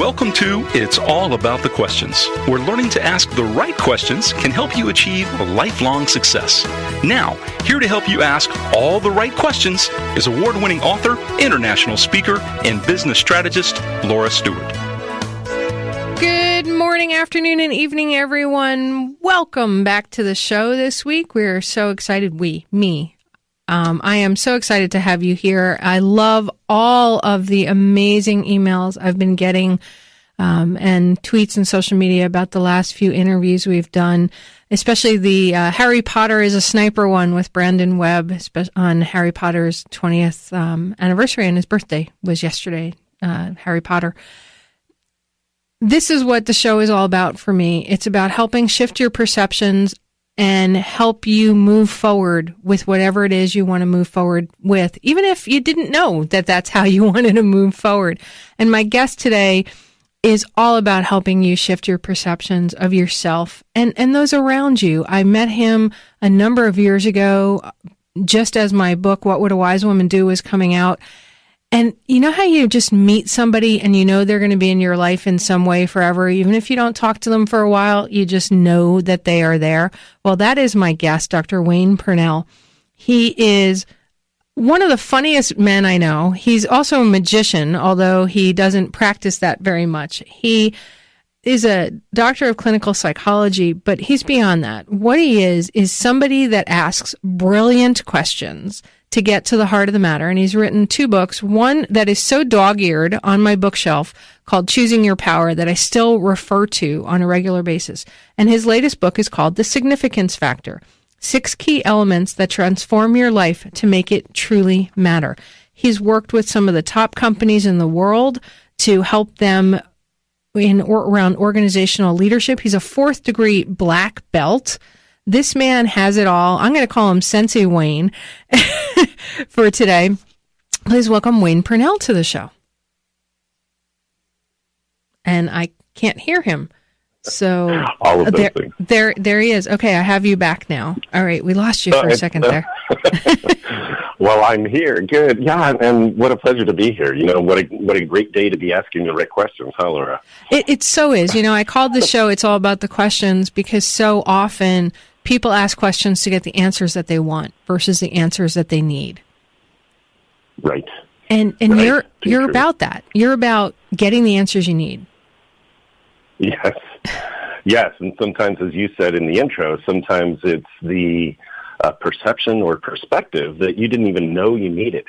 Welcome to It's All About the Questions, where learning to ask the right questions can help you achieve lifelong success. Now, here to help you ask all the right questions is award-winning author, international speaker, and business strategist, Laura Stewart. Good morning, afternoon, and evening, everyone. Welcome back to the show this week. We're so excited. I am so excited to have you here. I love all of the amazing emails I've been getting and tweets and social media about the last few interviews we've done, especially the Harry Potter is a Sniper one with Brandon Webb on Harry Potter's 20th anniversary, and his birthday was yesterday, Harry Potter. This is what the show is all about for me. It's about helping shift your perceptions and help you move forward with whatever it is you want to move forward with, even if you didn't know that that's how you wanted to move forward. And my guest today is all about helping you shift your perceptions of yourself and those around you. I met him a number of years ago, just as my book, What Would a Wise Woman Do, was coming out. And you know how you just meet somebody and you know they're going to be in your life in some way forever, even if you don't talk to them for a while, you just know that they are there. Well, that is my guest, Dr. Wayne Pernell. He is one of the funniest men I know. He's also a magician, although he doesn't practice that very much. He is a doctor of clinical psychology, but he's beyond that. What he is somebody that asks brilliant questions to get to the heart of the matter. And he's written 2 books, one that is so dog-eared on my bookshelf called Choosing Your Power that I still refer to on a regular basis. And his latest book is called The Significance Factor, 6 key elements that transform your life to make it truly matter. He's worked with some of the top companies in the world to help them around organizational leadership. He's a 4th degree black belt. This man has it all. I'm going to call him Sensei Wayne for today. Please welcome Wayne Pernell to the show. And I can't hear him. So all of those things. There he is. Okay, I have you back now. All right, we lost you for a second there. Well, I'm here. Good. Yeah, and what a pleasure to be here. You know, what a great day to be asking the right questions, huh, Laura? It so is. You know, I called the show It's All About the Questions because so often people ask questions to get the answers that they want versus the answers that they need. Right. And right. You're about that. You're about getting the answers you need. Yes. Yes, and sometimes, as you said in the intro, sometimes it's the perception or perspective that you didn't even know you needed,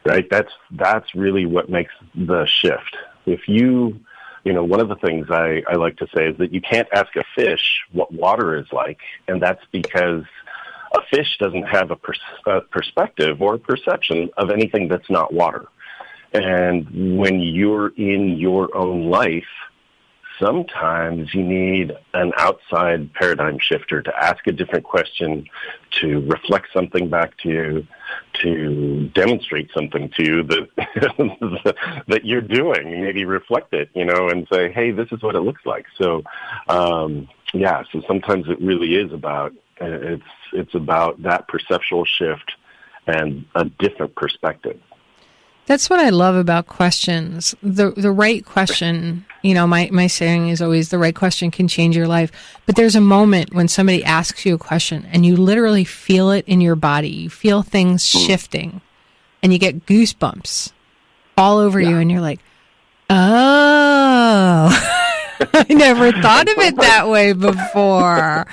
right? That's really what makes the shift. If you know, one of the things I like to say is that you can't ask a fish what water is like, and that's because a fish doesn't have a perspective or perception of anything that's not water. And when you're in your own life, sometimes you need an outside paradigm shifter to ask a different question, to reflect something back to you, to demonstrate something to you that that you're doing. Maybe reflect it, you know, and say, hey, this is what it looks like. So, so sometimes it really is about, it's about that perceptual shift and a different perspective. That's what I love about questions. The right question, you know, my saying is always the right question can change your life. But there's a moment when somebody asks you a question and you literally feel it in your body. You feel things shifting and you get goosebumps all over you and you're like, oh, I never thought of it that way before.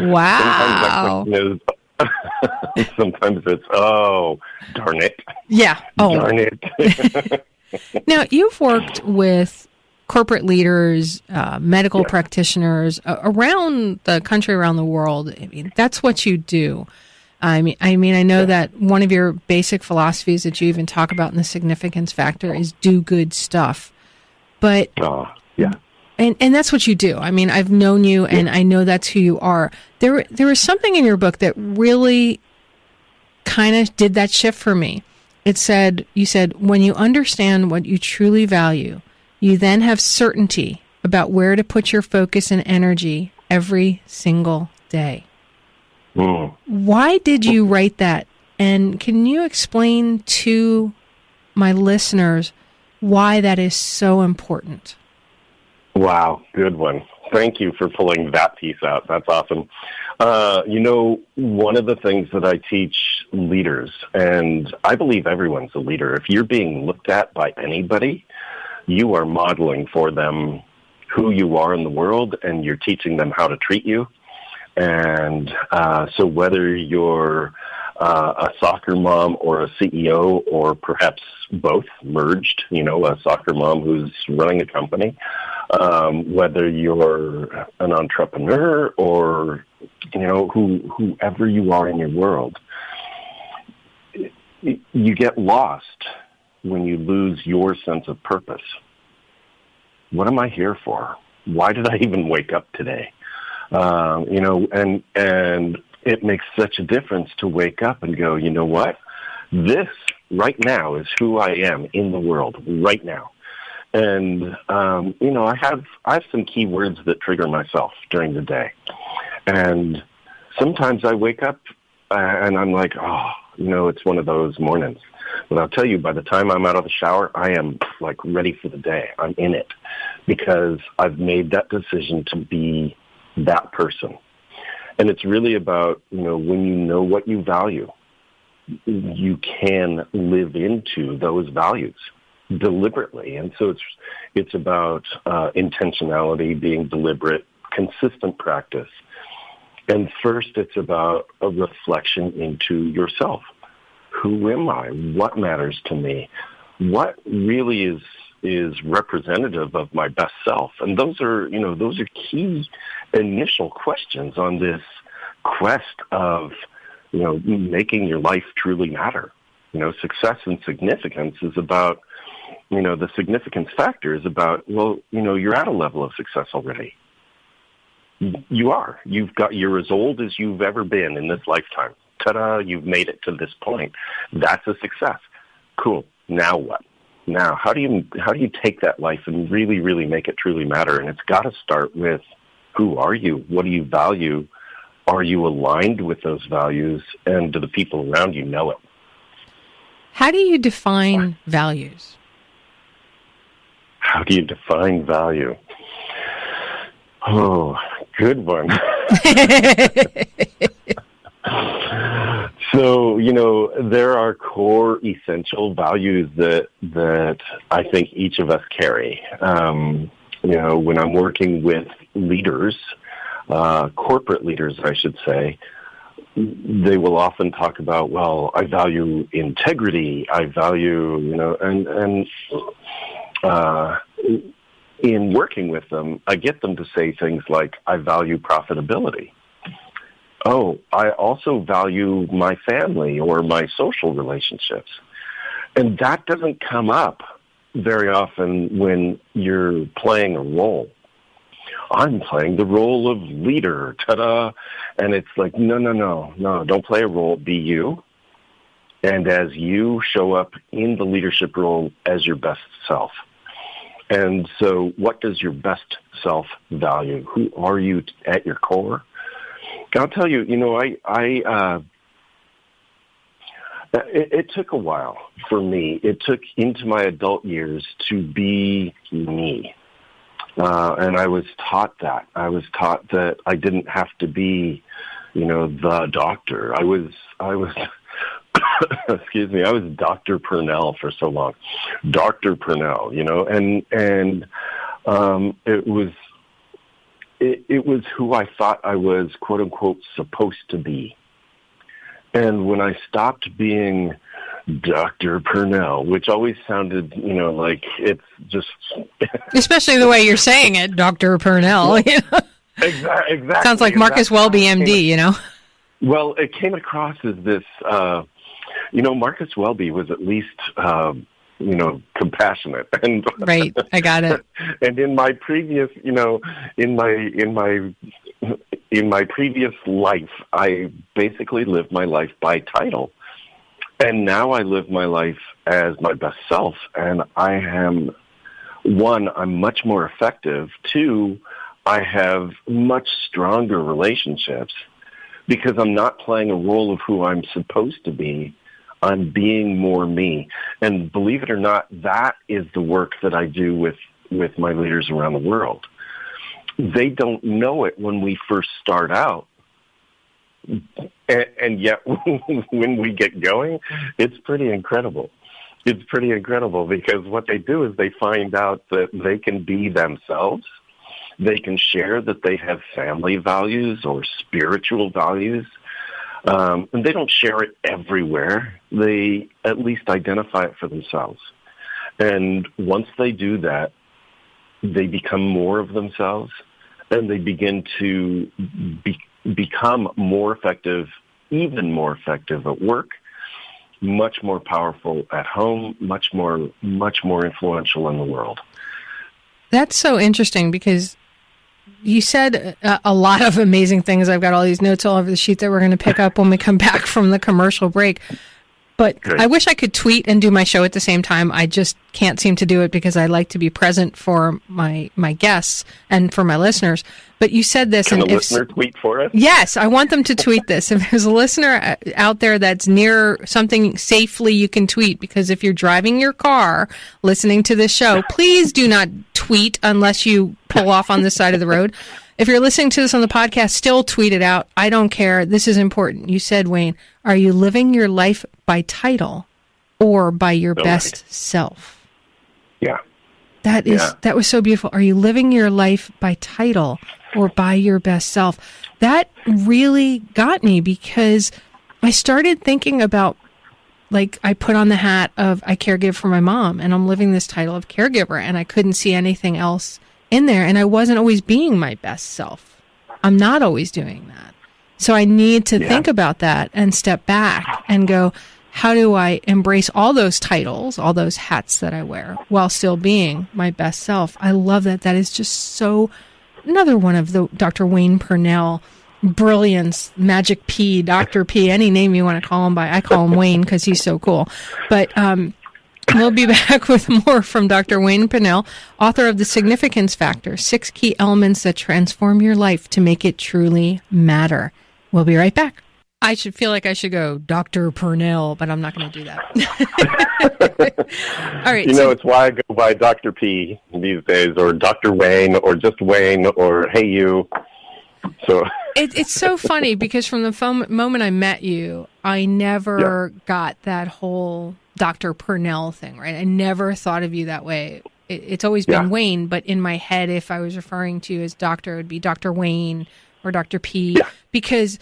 Wow. Sometimes it's, oh, darn it. Yeah. Oh. Darn it. Now, you've worked with corporate leaders, medical practitioners around the country, around the world. I mean, that's what you do. I mean, I know that one of your basic philosophies that you even talk about in the significance factor is do good stuff. But And that's what you do. I mean, I've known you, and I know that's who you are. There was something in your book that really kind of did that shift for me. You said, when you understand what you truly value, you then have certainty about where to put your focus and energy every single day. Why did you write that? And can you explain to my listeners why that is so important? Wow, good one. Thank you for pulling that piece out. That's awesome. One of the things that I teach leaders, and I believe everyone's a leader, if you're being looked at by anybody, you are modeling for them who you are in the world, and you're teaching them how to treat you. And so whether you're a soccer mom or a CEO, or perhaps both merged, a soccer mom who's running a company, whether you're an entrepreneur or, whoever you are in your world, you get lost when you lose your sense of purpose. What am I here for? Why did I even wake up today? And it makes such a difference to wake up and go, you know what? This right now is who I am in the world right now. And, I have some key words that trigger myself during the day. And sometimes I wake up and I'm like, it's one of those mornings. But I'll tell you, by the time I'm out of the shower, I am like ready for the day. I'm in it because I've made that decision to be that person. And it's really about, when you know what you value, you can live into those values deliberately. And so it's about intentionality, being deliberate, consistent practice. And first, it's about a reflection into yourself. Who am I? What matters to me? What really is representative of my best self? And those are key initial questions on this quest of, making your life truly matter. Success and significance is about, the significance factor is about, you're at a level of success already. You are. You're as old as you've ever been in this lifetime. Ta-da, you've made it to this point. That's a success. Cool. Now what? Now, how do you take that life and really, really make it truly matter? And it's got to start with, who are you? What do you value? Are you aligned with those values? And do the people around you know it? How do you define values? How do you define value? Oh, good one. So, there are core essential values that I think each of us carry. When I'm working with leaders, corporate leaders, I should say, they will often talk about, well, I value integrity. I value, in working with them, I get them to say things like, I value profitability. Oh, I also value my family or my social relationships. And that doesn't come up very often when you're playing a role. I'm playing the role of leader, ta-da. And it's like, no, don't play a role, be you. And as you show up in the leadership role as your best self. And so what does your best self value? Who are you at your core? I'll tell you, it took a while for me. It took into my adult years to be me. And I was taught that. I was taught that I didn't have to be, the doctor. I was excuse me, I was Dr. Pernell for so long. Dr. Pernell, and it was who I thought I was, quote unquote, supposed to be. And when I stopped being Dr. Pernell, which always sounded, like it's just... Especially the way you're saying it, Dr. Pernell. Exactly. Sounds like Marcus Welby, MD, Well, it came across as this, Marcus Welby was at least... compassionate, and right. I got it. And in my previous, in my previous life, I basically lived my life by title, and now I live my life as my best self. And I am, one, I'm much more effective. Two, I have much stronger relationships because I'm not playing a role of who I'm supposed to be. I'm being more me. And believe it or not, that is the work that I do with with my leaders around the world. They don't know it when we first start out. And yet when we get going, it's pretty incredible. It's pretty incredible because what they do is they find out that they can be themselves. They can share that they have family values or spiritual values. And they don't share it everywhere. They at least identify it for themselves. And once they do that, they become more of themselves, and they begin to become more effective, even more effective at work, much more powerful at home, much more influential in the world. That's so interesting because you said a lot of amazing things. I've got all these notes all over the sheet that we're going to pick up when we come back from the commercial break. But Good. I wish I could tweet and do my show at the same time. I just can't seem to do it because I like to be present for my guests and for my listeners. But you said this. Can and a listener tweet for us? Yes, I want them to tweet this. If there's a listener out there that's near something safely, you can tweet. Because if you're driving your car listening to this show, please do not tweet unless you pull off on the side of the road. If you're listening to this on the podcast, still tweet it out. I don't care. This is important. You said, Wayne, are you living your life by title or by your best self? Yeah. That was so beautiful. Are you living your life by title or by your best self? That really got me because I started thinking about, like, I put on the hat of I caregive for my mom and I'm living this title of caregiver and I couldn't see anything else in there, and I wasn't always being my best self. I'm not always doing that. So I need to think about that and step back and go, how do I embrace all those titles, all those hats that I wear while still being my best self? I love that. That is just so another one of the Dr. Wayne Pernell brilliance, Magic P, Dr. P, any name you want to call him by. I call him Wayne because he's so cool. But we'll be back with more from Dr. Wayne Pernell, author of The Significance Factor, 6 Key Elements That Transform Your Life to Make It Truly Matter. We'll be right back. I should feel like I should go Dr. Pernell, but I'm not going to do that. All right. It's why I go by Dr. P these days, or Dr. Wayne, or just Wayne, or Hey You. So it's so funny because from the moment I met you, I never got that whole Dr. Pernell thing, right? I never thought of you that way. It's always been Wayne, but in my head, if I was referring to you as doctor, it would be Dr. Wayne or Dr. P, because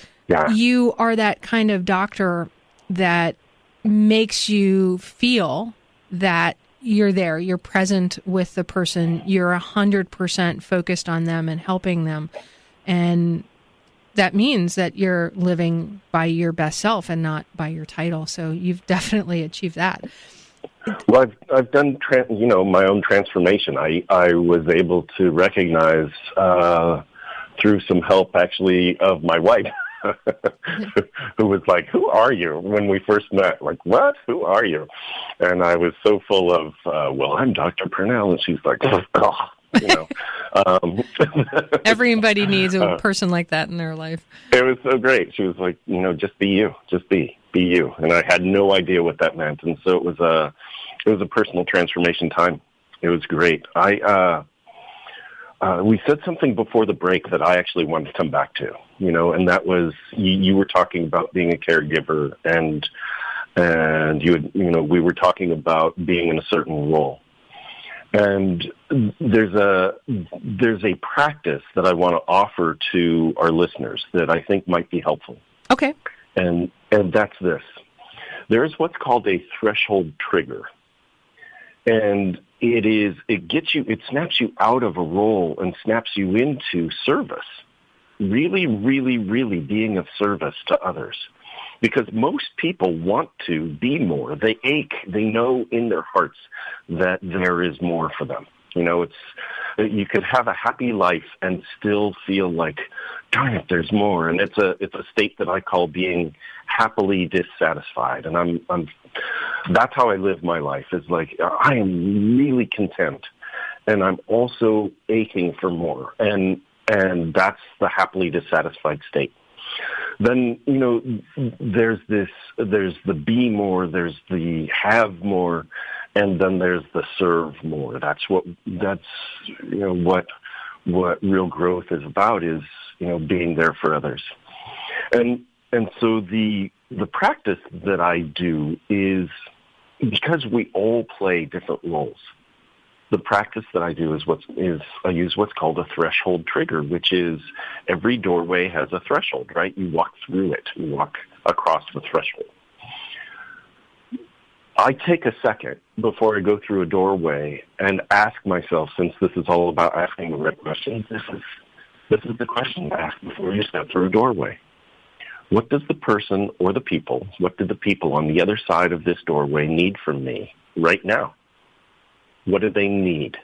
you are that kind of doctor that makes you feel that you're there, you're present with the person, you're 100% focused on them and helping them. And that means that you're living by your best self and not by your title. So you've definitely achieved that. Well, I've done my own transformation. I was able to recognize through some help actually of my wife, who was like, "Who are you?" when we first met. Like, "What? Who are you?" And I was so full of, "Well, I'm Dr. Pernell," and she's like, "Oh God." Everybody needs a person like that in their life. It was so great. She was like, just be you, just be you. And I had no idea what that meant. And so it was a personal transformation time. It was great. We said something before the break that I actually wanted to come back to, and that was, you were talking about being a caregiver and we were talking about being in a certain role. And there's a practice that I want to offer to our listeners that I think might be helpful. Okay. And that's this. There's what's called a threshold trigger. And it snaps you out of a role and snaps you into service. Really, really, really being of service to others. Because most people want to be more. They ache. They know in their hearts that there is more for them. You could have a happy life and still feel like, darn it, there's more. And it's a state that I call being happily dissatisfied. And that's how I live my life. Is like I am really content, and I'm also aching for more. And that's the happily dissatisfied state. Then, there's the be more, there's the have more, And then there's the serve more. That's what real growth is about, is, being there for others. And so the practice that I do is, because we all play different roles, the practice that I do is I use what's called a threshold trigger, which is every doorway has a threshold, right? You walk through it. You walk across the threshold. I take a second before I go through a doorway and ask myself, since this is all about asking the right questions, this is the question to ask before you step through a doorway. What does the person or the people, what do the people on the other side of this doorway need from me right now? What do they need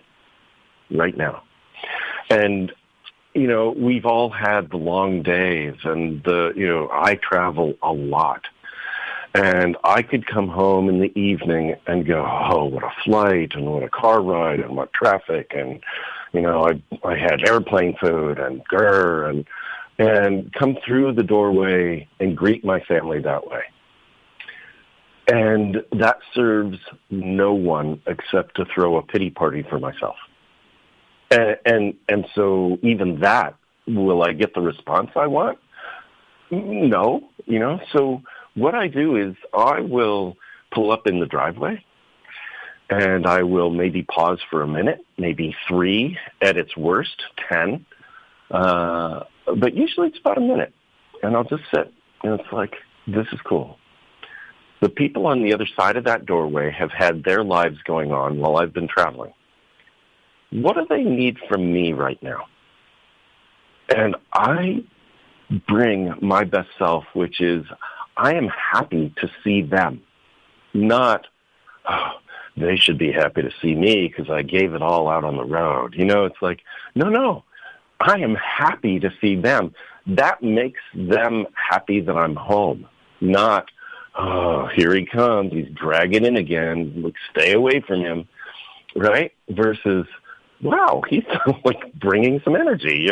right now? And, we've all had the long days, and I travel a lot. And I could come home in the evening and go, oh, what a flight, and what a car ride, and what traffic, and, I had airplane food, and and come through the doorway and greet my family that way. And that serves no one except to throw a pity party for myself. And so even that, will I get the response I want? No, so what I do is I will pull up in the driveway, and I will maybe pause for a minute, maybe 3 at its worst, 10. But usually it's about a minute, and I'll just sit, and it's like, this is cool. The people on the other side of that doorway have had their lives going on while I've been traveling. What do they need from me right now? And I bring my best self, which is, I am happy to see them, not, oh, they should be happy to see me because I gave it all out on the road. It's like, no, I am happy to see them. That makes them happy that I'm home, not, oh, here he comes, he's dragging in again, like, stay away from him, right? Versus, wow, he's like bringing some energy,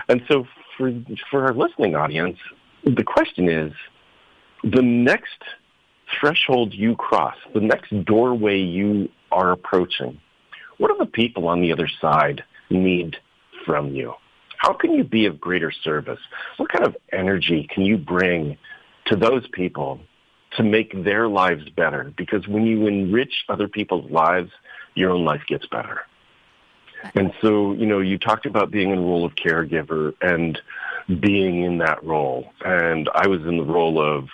And so for our listening audience, the question is, the next threshold you cross, the next doorway you are approaching, what do the people on the other side need from you? How can you be of greater service? What kind of energy can you bring to those people to make their lives better? Because when you enrich other people's lives, your own life gets better. And so, you talked about being in the role of caregiver and being in that role. And I was in the role of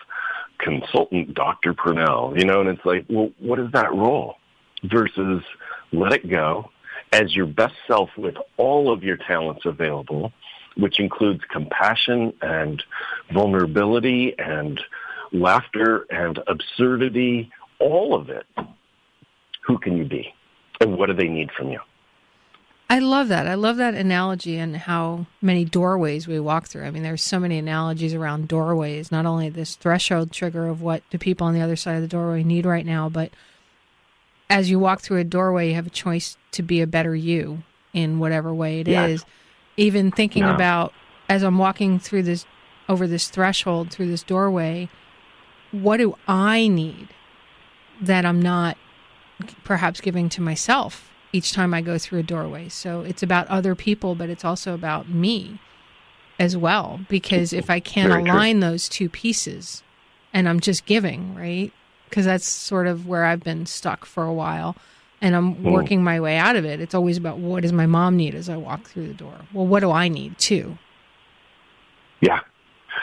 consultant Dr. Pernell, and it's like, well, what is that role? Versus let it go as your best self with all of your talents available, which includes compassion and vulnerability and laughter and absurdity, all of it. Who can you be? And what do they need from you? I love that. I love that analogy and how many doorways we walk through. I mean, there's so many analogies around doorways, not only this threshold trigger of what do people on the other side of the doorway need right now, but as you walk through a doorway, you have a choice to be a better you in whatever way it is. Even thinking about, as I'm walking through this, over this threshold, through this doorway, what do I need that I'm not perhaps giving to myself each time I go through a doorway? So it's about other people, but it's also about me as well. Because if I can't align those two pieces and I'm just giving, right? Because that's sort of where I've been stuck for a while and I'm working my way out of it. It's always about, what does my mom need as I walk through the door? Well, what do I need too? Yeah.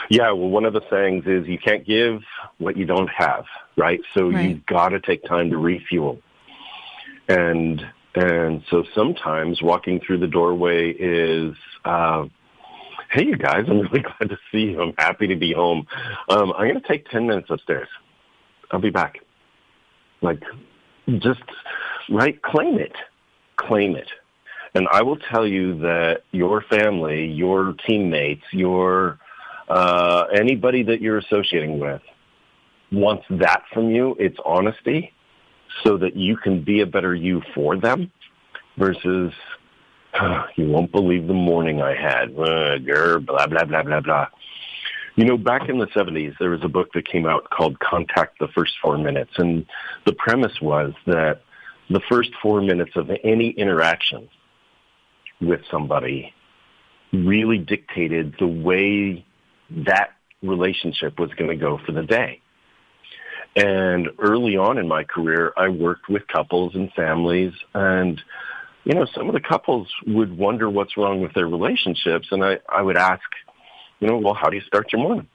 Yeah. Well, one of the sayings is you can't give what you don't have, right? So you've got to take time to refuel. And so sometimes walking through the doorway is, hey, you guys, I'm really glad to see you. I'm happy to be home. I'm going to take 10 minutes upstairs. I'll be back. Like, just, right? Claim it. Claim it. And I will tell you that your family, your teammates, your anybody that you're associating with wants that from you. It's honesty, so that you can be a better you for them versus, you won't believe the morning I had, blah, blah, blah, blah, blah. Back in the 70s, there was a book that came out called Contact the First 4 Minutes. And the premise was that the first 4 minutes of any interaction with somebody really dictated the way that relationship was going to go for the day. And early on in my career, I worked with couples and families, and some of the couples would wonder what's wrong with their relationships, and I would ask, well, how do you start your morning?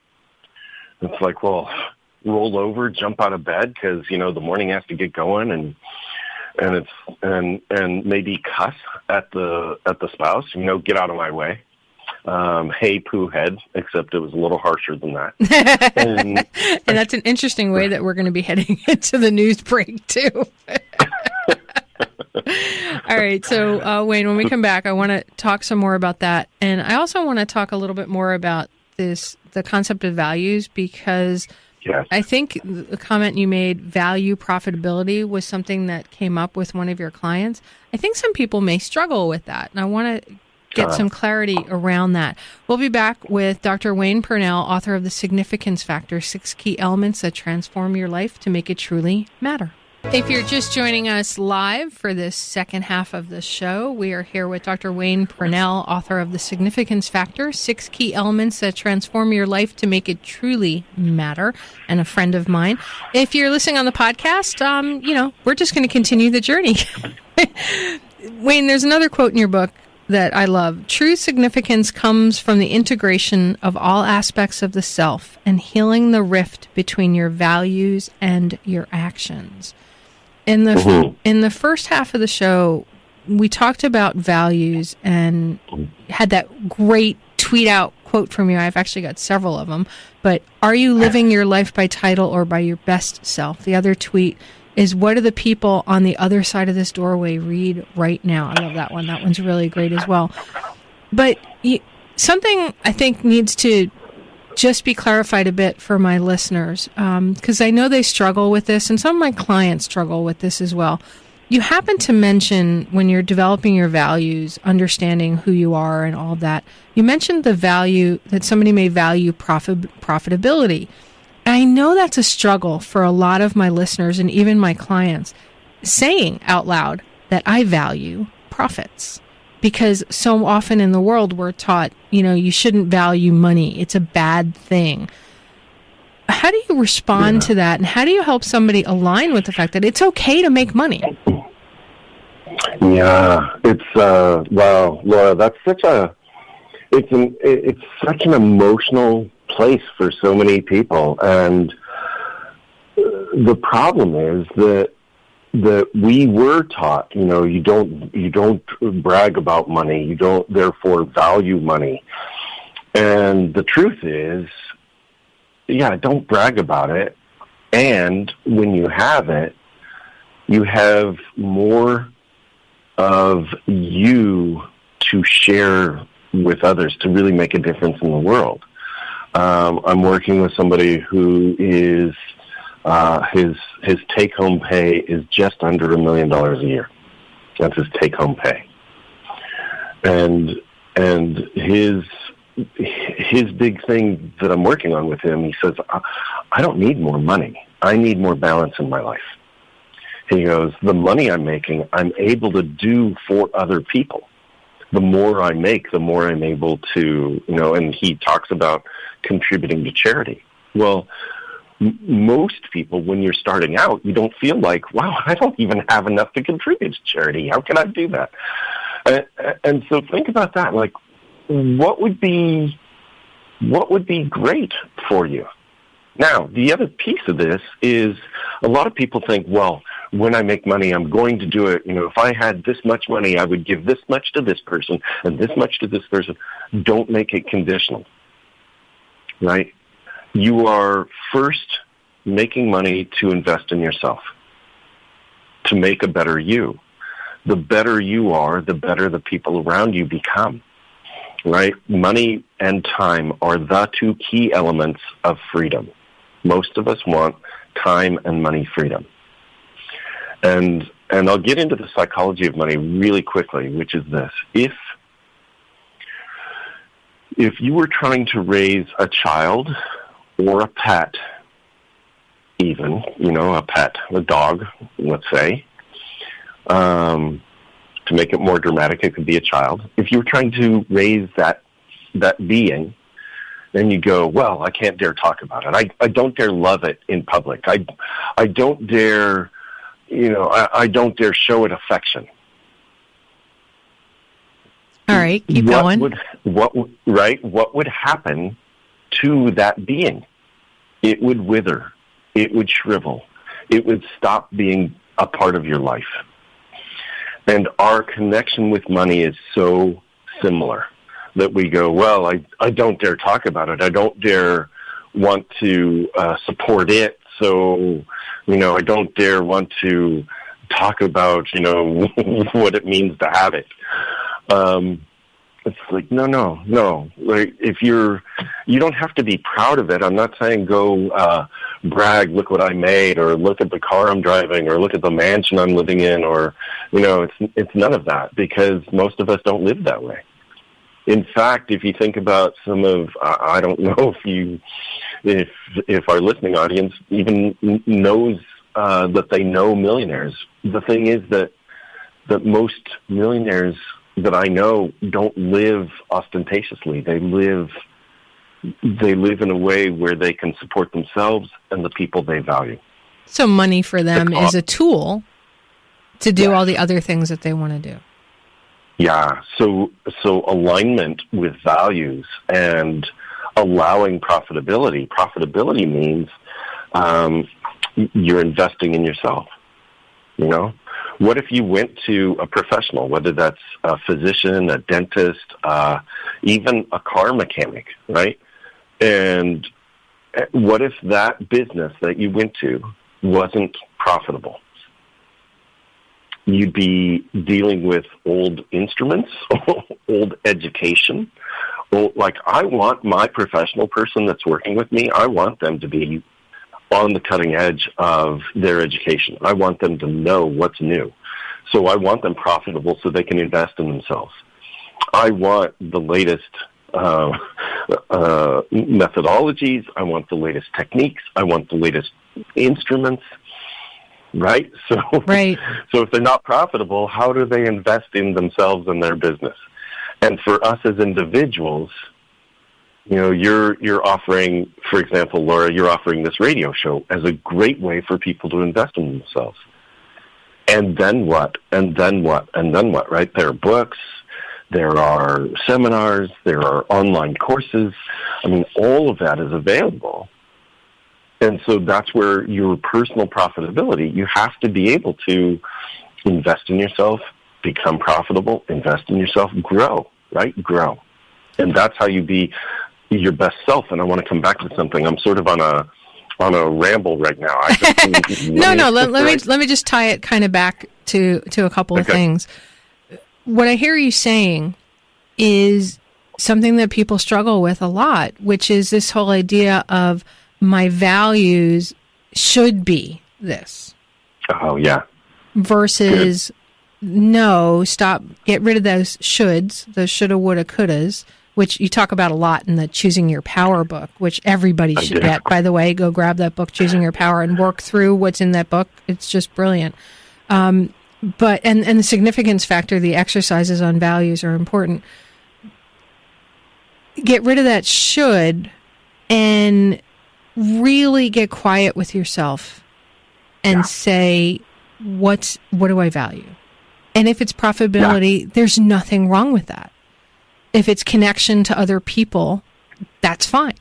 It's like, well, roll over, jump out of bed because the morning has to get going, and maybe cuss at the spouse, get out of my way. Hey, poo head, except it was a little harsher than that. And that's an interesting way that we're going to be heading into the news break too. All right. So, Wayne, when we come back, I want to talk some more about that. And I also want to talk a little bit more about the concept of values, because yes. I think the comment you made, value profitability, was something that came up with one of your clients. I think some people may struggle with that. And I want to get some clarity around that. We'll be back with Dr. Wayne Pernell, author of The Significance Factor, 6 Key Elements That Transform Your Life to Make It Truly Matter. If you're just joining us live for this second half of the show, we are here with Dr. Wayne Pernell, author of The Significance Factor, 6 Key Elements That Transform Your Life to Make It Truly Matter, and a friend of mine. If you're listening on the podcast, we're just going to continue the journey. Wayne, there's another quote in your book that I love. True significance comes from the integration of all aspects of the self and healing the rift between your values and your actions. In the first half of the show, we talked about values and had that great tweet out quote from you. I've actually got several of them. But are you living your life by title or by your best self? The other tweet is, what do the people on the other side of this doorway read right now? I love that one. That one's really great as well. But something I think needs to just be clarified a bit for my listeners, because I know they struggle with this, and some of my clients struggle with this as well. You happen to mention, when you're developing your values, understanding who you are and all that, you mentioned the value that somebody may value profitability. I know that's a struggle for a lot of my listeners and even my clients, saying out loud that I value profits. Because so often in the world we're taught, you shouldn't value money. It's a bad thing. How do you respond to that? And how do you help somebody align with the fact that it's okay to make money? Yeah, it's, wow, Laura, that's it's such an emotional place for so many people. And the problem is that we were taught, you don't brag about money, you don't therefore value money. And the truth is, don't brag about it. And when you have it, you have more of you to share with others to really make a difference in the world. I'm working with somebody who is his take-home pay is just under $1 million a year. That's his take-home pay, and his big thing that I'm working on with him. He says, I don't need more money. I need more balance in my life. He goes, the money I'm making, I'm able to do for other people. The more I make, the more I'm able to, and he talks about contributing to charity. Well, most people, when you're starting out, you don't feel like, wow, I don't even have enough to contribute to charity. How can I do that? And so think about that. Like, what would be great for you? Now, the other piece of this is a lot of people think, well, when I make money, I'm going to do it. If I had this much money, I would give this much to this person and this much to this person. Don't make it conditional, right? You are first making money to invest in yourself, to make a better you. The better you are, the better the people around you become, right? Money and time are the two key elements of freedom. Most of us want time and money freedom. And I'll get into the psychology of money really quickly, which is this. If you were trying to raise a child or a pet, even, a pet, a dog, let's say, To make it more dramatic, it could be a child. If you were trying to raise that being, then you go, well, I can't dare talk about it. I don't dare love it in public. I don't dare, I don't dare show it affection. All right, keep going. What would happen to that being? It would wither. It would shrivel. It would stop being a part of your life. And our connection with money is so similar that we go, well, I don't dare talk about it. I don't dare want to support it. So, I don't dare want to talk about, what it means to have it. It's like, no. Like, if you don't have to be proud of it. I'm not saying go brag, look what I made, or look at the car I'm driving, or look at the mansion I'm living in, or, it's none of that, because most of us don't live that way. In fact, if you think about some of, I don't know if our listening audience even knows that they know millionaires. The thing is that most millionaires that I know don't live ostentatiously. They live in a way where they can support themselves and the people they value. So money for them is a tool to do all the other things that they want to do. Yeah. So alignment with values and allowing profitability. Profitability means you're investing in yourself. What if you went to a professional, whether that's a physician, a dentist, even a car mechanic, right? And what if that business that you went to wasn't profitable? You'd be dealing with old instruments, old education. Like, I want my professional person that's working with me, I want them to be on the cutting edge of their education. I want them to know what's new. So I want them profitable so they can invest in themselves. I want the latest methodologies. I want the latest techniques. I want the latest instruments. Right? So if they're not profitable, how do they invest in themselves and their business? And for us as individuals, you're offering, for example, Laura, you're offering this radio show as a great way for people to invest in themselves. And then what? And then what? And then what, right? There are books, there are seminars, there are online courses. I mean, all of that is available. And so that's where your personal profitability, you have to be able to invest in yourself, become profitable, invest in yourself, grow, right? Grow. And that's how you be your best self. And I want to come back to something. I'm sort of on a ramble right now. Let me just tie it kind of back to a couple of things. What I hear you saying is something that people struggle with a lot, which is this whole idea of my values should be this. Oh, yeah. Versus, no, stop, get rid of those shoulds, those shoulda, woulda, couldas, which you talk about a lot in the Choosing Your Power book, which everybody should get, by the way. Go grab that book, Choosing Your Power, and work through what's in that book. It's just brilliant. But the significance factor, the exercises on values are important. Get rid of that should and really get quiet with yourself and say, what do I value? And if it's profitability, there's nothing wrong with that. If it's connection to other people, that's fine.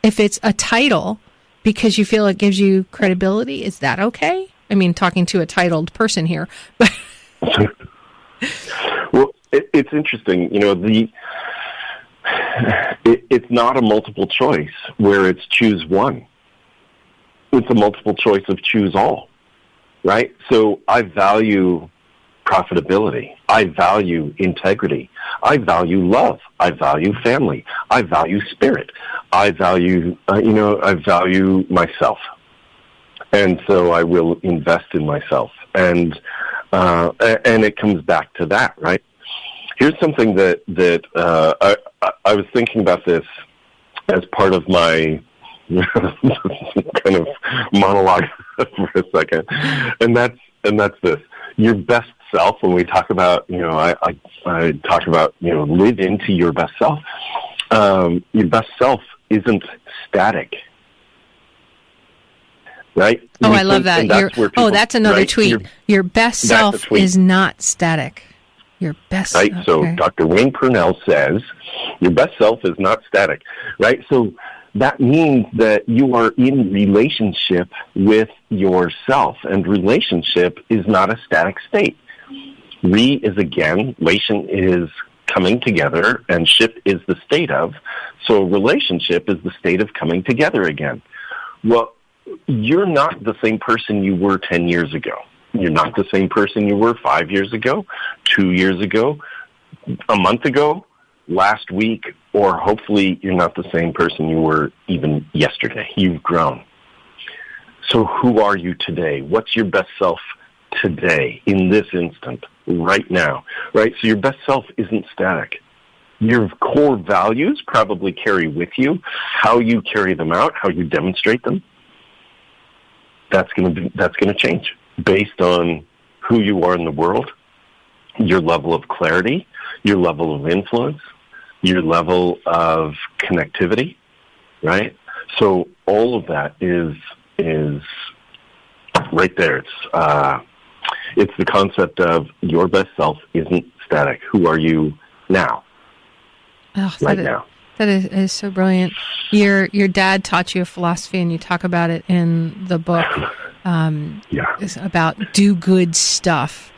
If it's a title because you feel it gives you credibility, is that okay? I mean, talking to a titled person here. Well, it's interesting. It's not a multiple choice where it's choose one. It's a multiple choice of choose all, right? So I value profitability. I value integrity. I value love. I value family. I value spirit. I value, I value myself. And so I will invest in myself. And it comes back to that, right? Here's something that I was thinking about this as part of my kind of monologue for a second, and that's this: your best self, when we talk about, I talk about, live into your best self. Your best self isn't static, right? Oh, I love that. That's another tweet. Your best self is not static. Your best self. Right? So Dr. Wayne Pernell says, your best self is not static, right? So that means that you are in relationship with yourself, and relationship is not a static state. Relation is coming together, and ship is the state of. So relationship is the state of coming together again. Well, you're not the same person you were 10 years ago. You're not the same person you were 5 years ago, 2 years ago, a month ago, last week, or hopefully you're not the same person you were even yesterday. You've grown. So who are you today? What's your best self today, in this instant, right now? Right? So your best self isn't static. Your core values probably carry with you. How you carry them out, how you demonstrate them, that's going to change based on who you are in the world, your level of clarity, your level of influence, your level of connectivity, right? So all of that is right there. It's the concept of your best self isn't static. Who are you now? Now. That is so brilliant. Your dad taught you a philosophy, and you talk about it in the book. It's about do good stuff.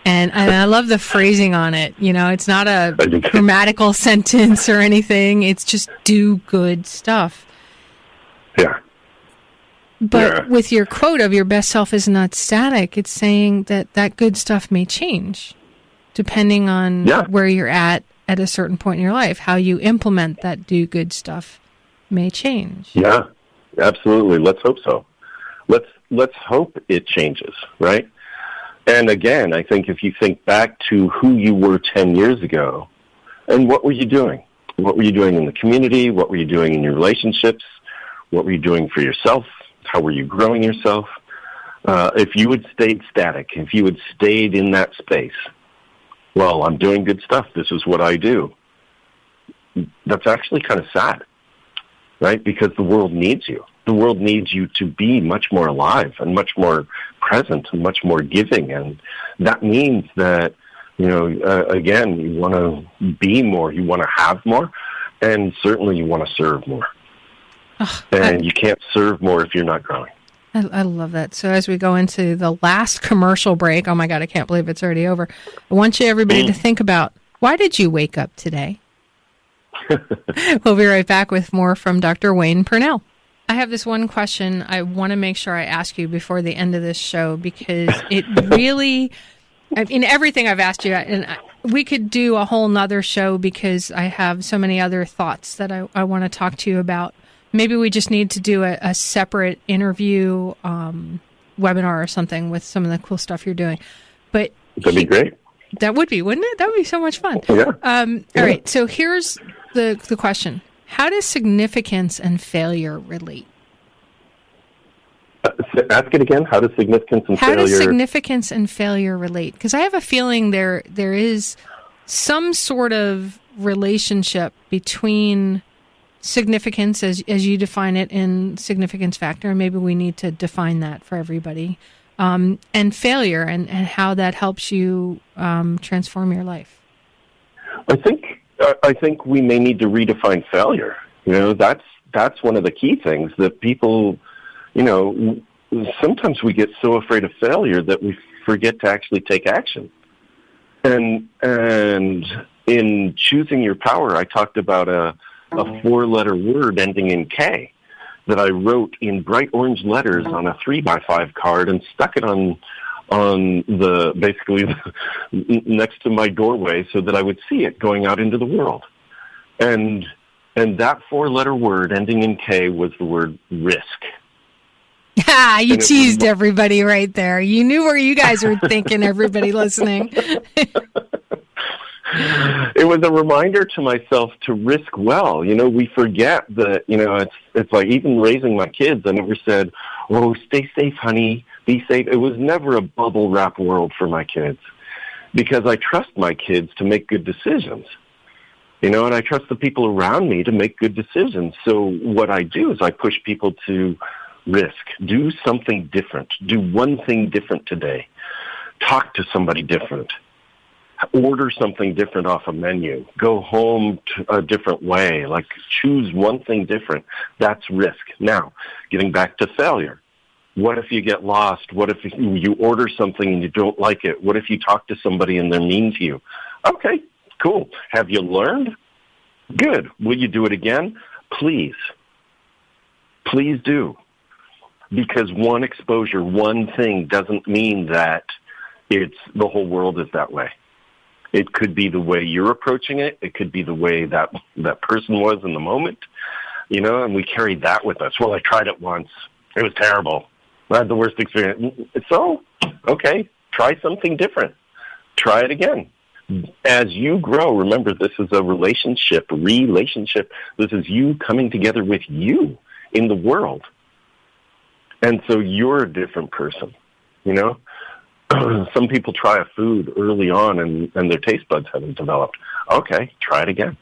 And I love the phrasing on it. It's not a grammatical sentence or anything. It's just do good stuff. Yeah. But with your quote of your best self is not static, it's saying that good stuff may change depending on where you're at a certain point in your life. How you implement that do good stuff may change. Yeah, absolutely. Let's hope so. Let's hope it changes, right? And again, I think if you think back to who you were 10 years ago, and what were you doing? What were you doing in the community? What were you doing in your relationships? What were you doing for yourself? How were you growing yourself? If you had stayed static, if you had stayed in that space, well, I'm doing good stuff. This is what I do. That's actually kind of sad, right? Because the world needs you. The world needs you to be much more alive and much more present and much more giving. And that means that, again, you want to be more, you want to have more, and certainly you want to serve more. You can't serve more if you're not growing. I love that. So as we go into the last commercial break, oh my God, I can't believe it's already over. I want everybody to think about, why did you wake up today? We'll be right back with more from Dr. Wayne Pernell. I have this one question I want to make sure I ask you before the end of this show, because it really, everything I've asked you, and we could do a whole nother show because I have so many other thoughts that I want to talk to you about. Maybe we just need to do a separate interview webinar or something with some of the cool stuff you're doing. But that'd be great. That would be, wouldn't it? That would be so much fun. Yeah. All right. So here's the question. How does significance and failure relate? Ask it again. How does significance and failure... How does significance and failure relate? Because I have a feeling there is some sort of relationship between significance, as you define it in significance factor, and maybe we need to define that for everybody, and failure, and how that helps you transform your life. I think we may need to redefine failure. That's one of the key things that people, sometimes we get so afraid of failure that we forget to actually take action. And in choosing your power, I talked about a 4-letter word ending in K that I wrote in bright orange letters on a 3x5 card and stuck it on basically next to my doorway so that I would see it going out into the world. And that 4-letter word ending in K was the word risk. You teased everybody right there. You knew where you guys were thinking, everybody listening. It was a reminder to myself to risk well. We forget that, it's like even raising my kids, I never said, oh, stay safe, honey, be safe. It was never a bubble wrap world for my kids. because I trust my kids to make good decisions. And I trust the people around me to make good decisions. So what I do is I push people to risk. Do something different. Do one thing different today. Talk to somebody different. Order something different off a menu. Go home a different way. Like, choose one thing different. That's risk. Now, getting back to failure. What if you get lost? What if you order something and you don't like it? What if you talk to somebody and they're mean to you? Okay, cool. Have you learned? Good. Will you do it again? Please. Please do. Because one exposure, one thing doesn't mean that it's the whole world is that way. It could be the way you're approaching it. It could be the way that person was in the moment, and we carry that with us. Well, I tried it once. It was terrible. I had the worst experience. So, okay, try something different. Try it again. As you grow, remember, this is a relationship. This is you coming together with you in the world. And so you're a different person, Some people try a food early on and their taste buds haven't developed. Okay, try it again.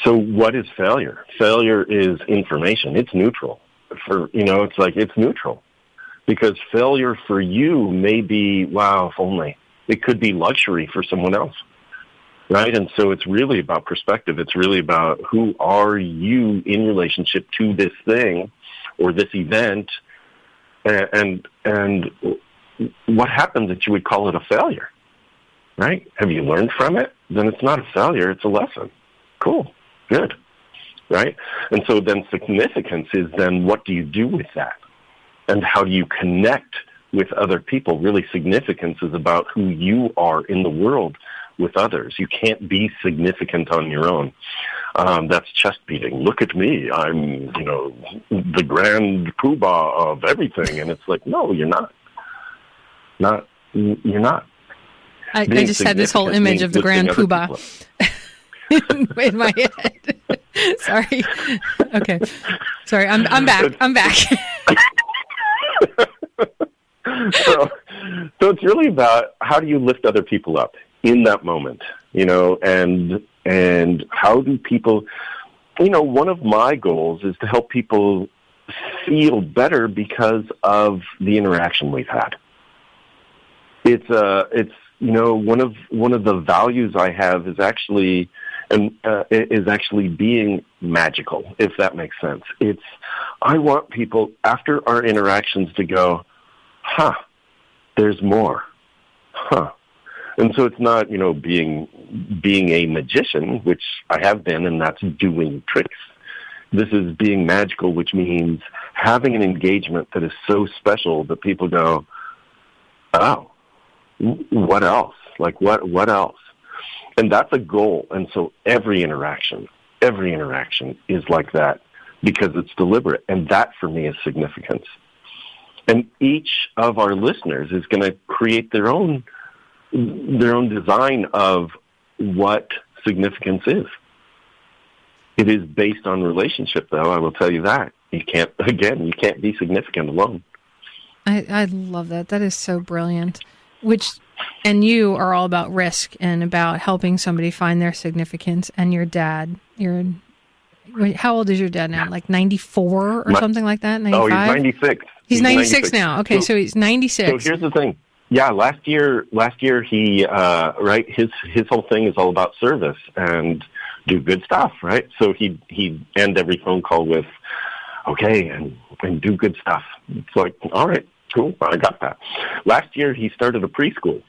So what is failure? Failure is information. It's neutral. It's neutral. Because failure for you may be, wow, if only. It could be luxury for someone else, right? And so it's really about perspective. It's really about who are you in relationship to this thing or this event, and what happened that you would call it a failure, right? Have you learned from it? Then it's not a failure, it's a lesson. Cool, good, right? And so then significance is then what do you do with that? And how do you connect with other people? Really, significance is about who you are in the world with others. You can't be significant on your own. That's chest beating. Look at me. I'm, the grand poobah of everything. And it's like, no, you're not. You're not. I just had this whole image of the grand poobah in my head. Sorry. Okay. Sorry. I'm back. I'm back. So it's really about how do you lift other people up in that moment, and how do people, one of my goals is to help people feel better because of the interaction we've had. It's one of the values I have is actually being magical, if that makes sense. I want people after our interactions to go, there's more. And so it's not, being a magician, which I have been, and that's doing tricks. This is being magical, which means having an engagement that is so special that people go, oh, what else? Like, what else? And that's a goal. And so every interaction is like that because it's deliberate. And that, for me, is significance. And each of our listeners is going to create their own design of what significance is. It is based on relationship, though, I will tell you that. You can't be significant alone. I love that. That is so brilliant. And you are all about risk and about helping somebody find their significance. And your dad, how old is your dad now? Like 94 or something like that? 95? Oh, he's 96. He's 96 now. Okay, so he's 96. So here's the thing. Yeah, last year he his whole thing is all about service and do good stuff, right? So he'd end every phone call with, okay, and do good stuff. It's like, all right, cool, I got that. Last year he started a preschool.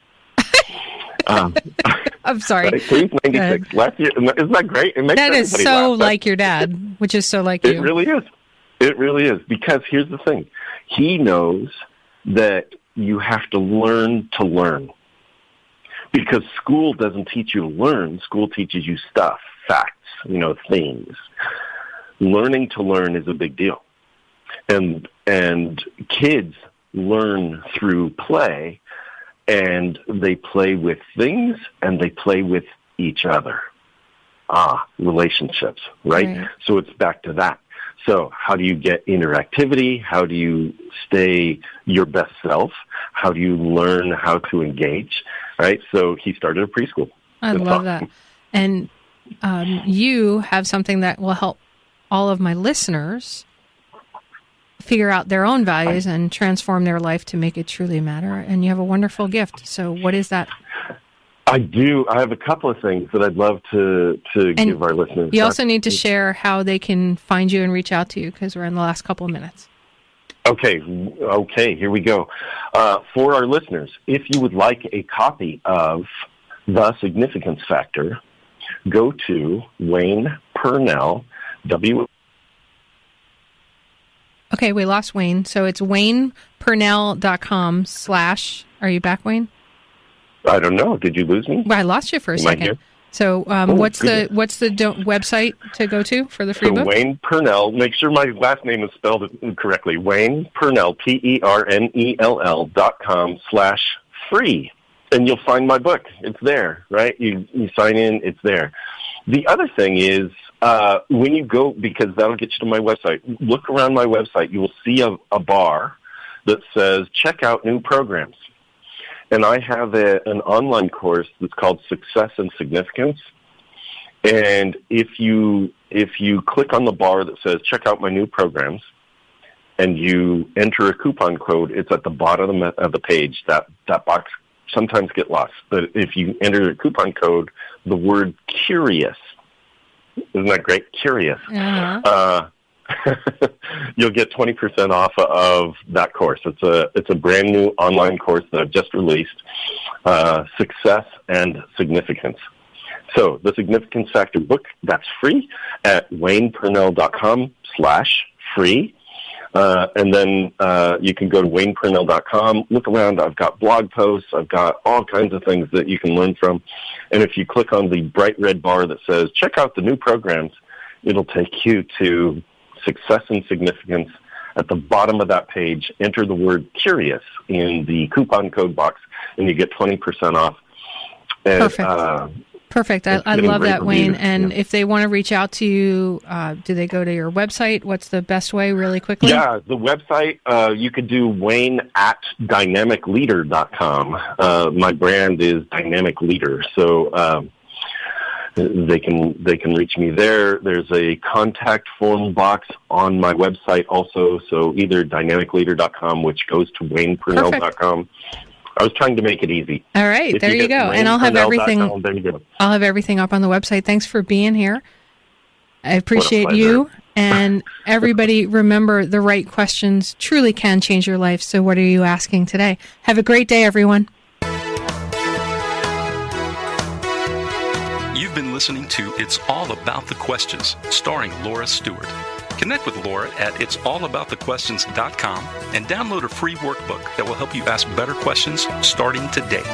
I'm sorry. Right? So he's 96. Last year, isn't that great? That is so like your dad, which is so like you. It really is. It really is. Because here's the thing. He knows that you have to learn to learn. Because school doesn't teach you to learn. School teaches you stuff, facts, things. Learning to learn is a big deal. And kids learn through play, and they play with things, and they play with each other. Relationships, right? So it's back to that. So how do you get interactivity? How do you stay your best self? How do you learn how to engage? right? So he started a preschool. I love that. And you have something that will help all of my listeners figure out their own values and transform their life to make it truly matter. And you have a wonderful gift. So what is that? I do. I have a couple of things that I'd love to give our listeners. You also need to share how they can find you and reach out to you, because we're in the last couple of minutes. Okay, here we go. For our listeners, if you would like a copy of The Significance Factor, go to Wayne Pernell, Okay, we lost Wayne. So it's WaynePernell.com / are you back, Wayne? I don't know. Did you lose me? Well, I lost you for a second. So what's the website to go to for the free book? Wayne Pernell. Make sure my last name is spelled correctly. Wayne Pernell, PERNELL.com /free. And you'll find my book. It's there, right? You sign in, it's there. The other thing is, when you go, because that'll get you to my website, look around my website. You will see a bar that says, check out new programs. And I have an online course that's called Success and Significance. And if you click on the bar that says, check out my new programs, and you enter a coupon code, it's at the bottom of the page. That box sometimes get lost. But if you enter a coupon code, the word curious, isn't that great? Curious. Uh-huh. You'll get 20% off of that course. It's a brand new online course that I've just released, Success and Significance. So the Significance Factor book, that's free at WaynePernell.com /free. And then you can go to WaynePernell.com, look around. I've got blog posts. I've got all kinds of things that you can learn from. And if you click on the bright red bar that says, check out the new programs, it'll take you to Success and Significance. At the bottom of that page, enter the word curious in the coupon code box, and you get 20% off. And, Perfect. I love that, Wayne. And if they want to reach out to you, do they go to your website? What's the best way, really quickly? Yeah, the website, you could do Wayne at dynamicleader.com. My brand is Dynamic Leader, so they can reach me there. There's a contact form box on my website also, so either dynamicleader.com, which goes to WaynePernell.com. I was trying to make it easy. All right, there you go. And I'll have everything. There you go. I'll have everything up on the website. Thanks for being here. I appreciate you. And everybody, remember, the right questions truly can change your life. So what are you asking today? Have a great day, everyone. You've been listening to It's All About the Questions, starring Laura Stewart. Connect with Laura at it'sallaboutthequestions.com and download a free workbook that will help you ask better questions starting today.